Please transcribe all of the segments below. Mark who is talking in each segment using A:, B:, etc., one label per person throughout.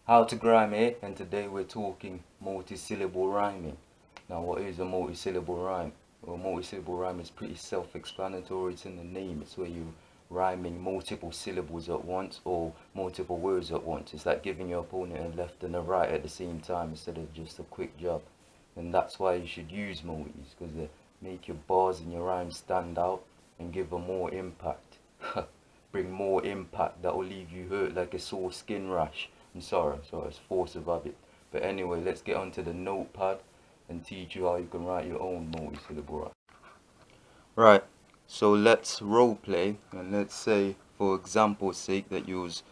A: How to rhyme here, and today we're talking multi-syllable rhyming. Now, what is a multi-syllable rhyme? Well, multi-syllable rhyme is pretty self-explanatory. It's in the name. It's where you rhyming multiple syllables at once or multiple words at once. It's like giving your opponent a left and a right at the same time instead of just a quick jab. And that's why you should use multis, because they make your bars and your rhymes stand out and give a more impact. Bring more impact that will leave you hurt like a sore skin rash. I'm sorry, it's force of habit. But anyway, let's get onto the notepad and teach you how you can write your own multi-syllable rhyme. Right, so let's role play, and let's say, for example's sake, that you was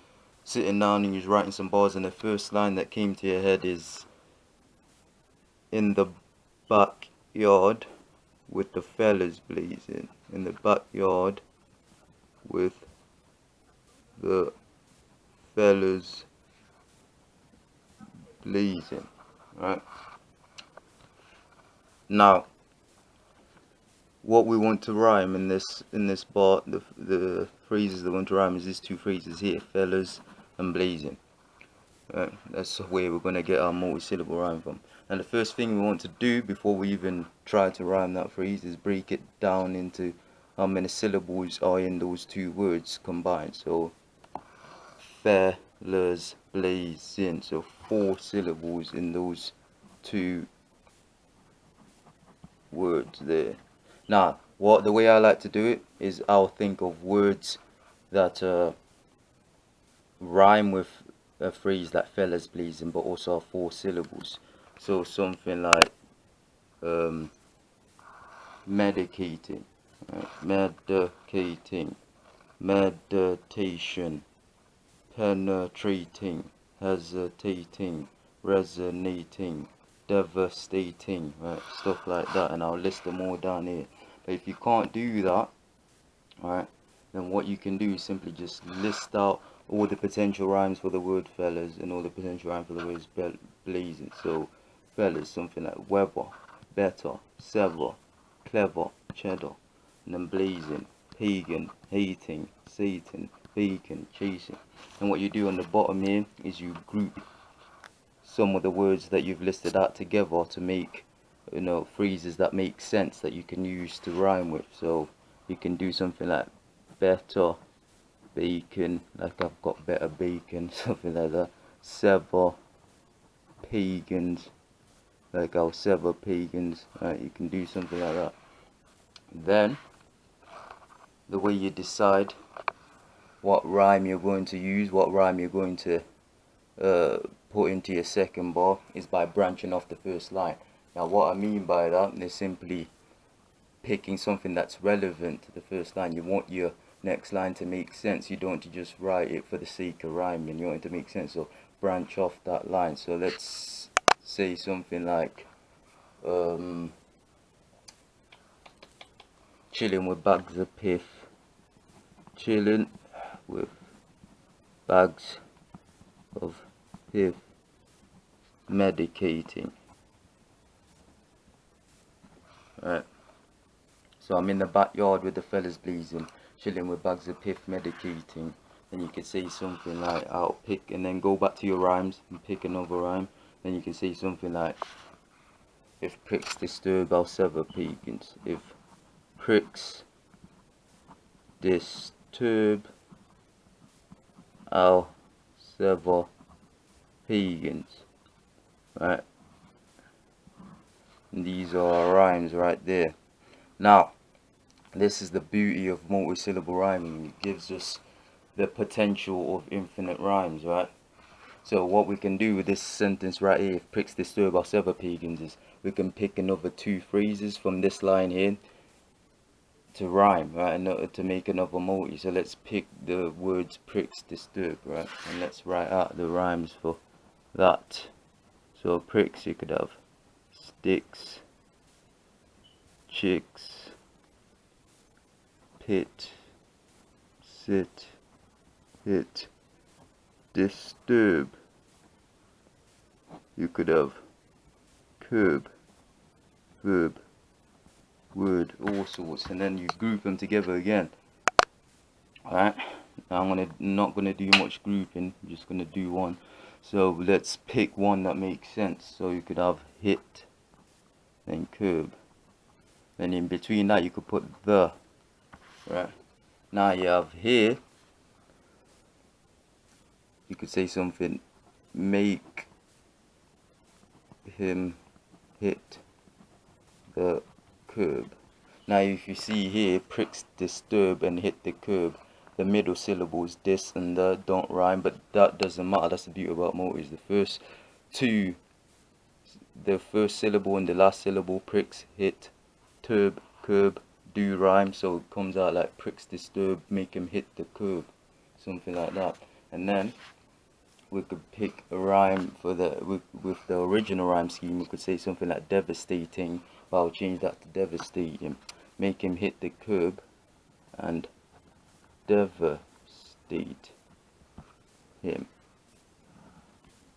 A: sitting down and you was writing some bars, and the first line that came to your head is, in the backyard with the fellas blazing. In the backyard with the fellas blazing. Right. Now, what we want to rhyme in this bar, the phrases that we want to rhyme is these two phrases here, fellas and blazing. Right. That's where we're going to get our multi-syllable rhyme from. And the first thing we want to do before we even try to rhyme that phrase is break it down into how many syllables are in those two words combined. So, fellas blazing. So 4 syllables in those two words there. Now, the way I like to do it is I'll think of words that rhyme with a phrase like fellas blazing, but also are 4 syllables. So something like medicating, right? Medicating, meditation, penetrating, hesitating, resonating, devastating, right? Stuff like that, and I'll list them all down here. But if you can't do that, right, then what you can do is simply just list out all the potential rhymes for the word fellas and all the potential rhymes for the words blazing. So fellas, something like weather, better, sever, clever, cheddar. And then blazing, pagan, hating, Satan, bacon, chasing. And what you do on the bottom here is you group some of the words that you've listed out together to make, phrases that make sense that you can use to rhyme with. So you can do something like better bacon, like I've got better bacon, something like that. Sever pagans, like I'll sever pagans. Right, you can do something like that. Then the way you decide what rhyme you're going to use, what rhyme you're going to put into your second bar, is by branching off the first line. Now what I mean by that is simply picking something that's relevant to the first line. You want your next line to make sense. You don't want to just write it for the sake of rhyming. You want it to make sense, so branch off that line. So let's say something like chilling with bags of piff, chilling with bags of piff, medicating. Right. So I'm in the backyard with the fellas blazing, chilling with bags of piff, medicating. Then you could say something like, I'll pick, and then go back to your rhymes and pick another rhyme. Then you can say something like, if pricks disturb, I'll sever pagans. If pricks disturb, I'll sever pagans. Right? And these are our rhymes right there. Now, this is the beauty of multi-syllable rhyming. It gives us the potential of infinite rhymes, right? So what we can do with this sentence right here, if pricks disturb, I'll sever pagans, is we can pick another 2 phrases from this line here to rhyme, right, and to make another multi. So let's pick the words pricks disturb, right, and let's write out the rhymes for that. So pricks, you could have sticks, chicks, pit, sit, hit, disturb. You could have curb, verb, word, all sorts, and then you group them together again. Alright, Now I'm not gonna do much grouping, I'm just gonna do one. So let's pick one that makes sense. So you could have hit, then curb, then in between that you could put the, right? Now you have here, you could say something, make him hit the curb. Now if you see here, pricks disturb and hit the curb, the middle syllables this and the don't rhyme, but that doesn't matter. That's the beauty about motives. The first syllable and the last syllable, pricks, hit, turb, curb, do rhyme, so it comes out like pricks disturb, make him hit the curb, something like that. And then we could pick a rhyme for with the original rhyme scheme. We could say something like devastating, but I'll change that to devastating. Make him hit the curb and devastate him.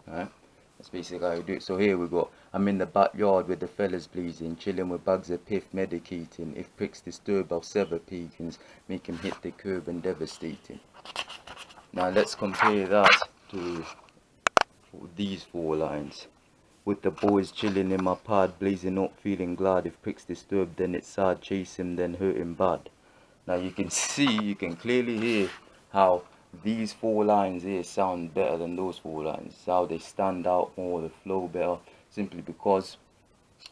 A: Alright, that's basically how you do it. So here we go. I'm in the backyard with the fellas blazing, chilling with bags of piff, medicating. If pricks disturb, I'll sever pagans, make him hit the curb and devastate him. Now let's compare that to these 4 lines. With the boys chilling in my pad, blazing up, feeling glad. If pricks disturb, then it's sad. Chase him, then hurt him bad. Now you can clearly hear how these 4 lines here sound better than those 4 lines. How they stand out more, the flow better, simply because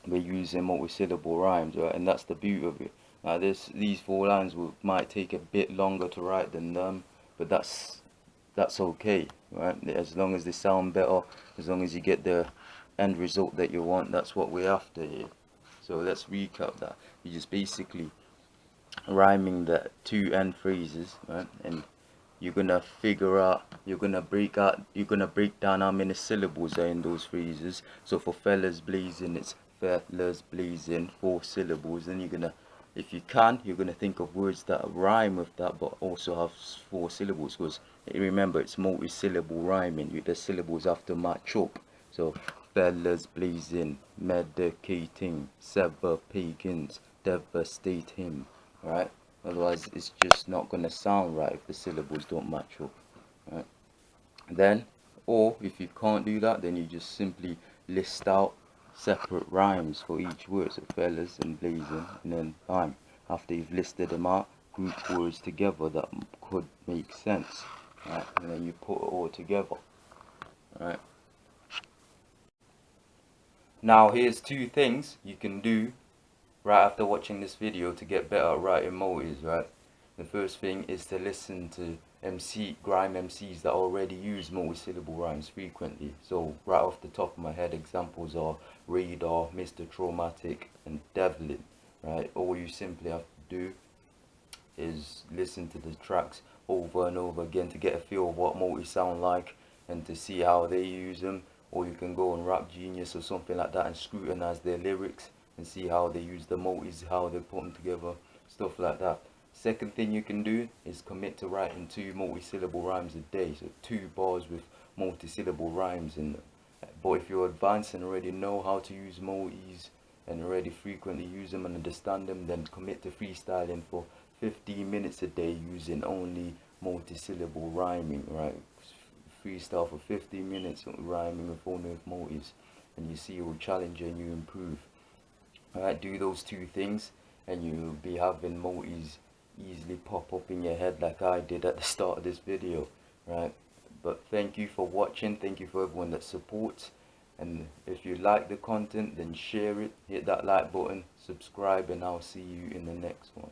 A: we're using multi-syllable rhymes, right? And that's the beauty of it. Now these 4 lines might take a bit longer to write than them, but that's okay, right? As long as they sound better, as long as you get the end result that you want, that's what we're after here. So let's recap that. You're just basically rhyming the 2 end phrases, right? And you're gonna figure out, you're gonna break down how many syllables are in those phrases. So for fellas blazing, it's fellas blazing, 4 syllables. Then if you can, you're gonna think of words that rhyme with that but also have 4 syllables, because remember it's multi-syllable rhyming. The syllables have to match up. So fellas blazing, medicating, sever pagans, devastate him, right? Otherwise it's just not gonna sound right if the syllables don't match up, right? Then, or if you can't do that, then you just simply list out separate rhymes for each word. So fellas and blazing, and then rhyme. After you've listed them out, group words together that could make sense, right? And then you put it all together, right? Now here's 2 things you can do right after watching this video to get better at writing motives, right? The first thing is to listen to grime MCs that already use multi-syllable rhymes frequently. So right off the top of my head, examples are Radar, Mr. Traumatic, and Devlin, right? All you simply have to do is listen to the tracks over and over again to get a feel of what multi sound like and to see how they use them. Or you can go on Rap Genius or something like that and scrutinize their lyrics and see how they use the multis, how they put them together, stuff like that. Second thing you can do is commit to writing 2 multi-syllable rhymes a day, so 2 bars with multi-syllable rhymes in them. But if you're advanced and already know how to use multis and already frequently use them and understand them, then commit to freestyling for 15 minutes a day using only multi-syllable rhyming, right? Freestyle for 15 minutes rhyming with only with multis, and you see it will challenge you and you improve. Alright, do those 2 things and you'll be having multis easily pop up in your head like I did at the start of this video, right? But thank you for watching, thank you for everyone that supports, and if you like the content then share it, hit that like button, subscribe, and I'll see you in the next one.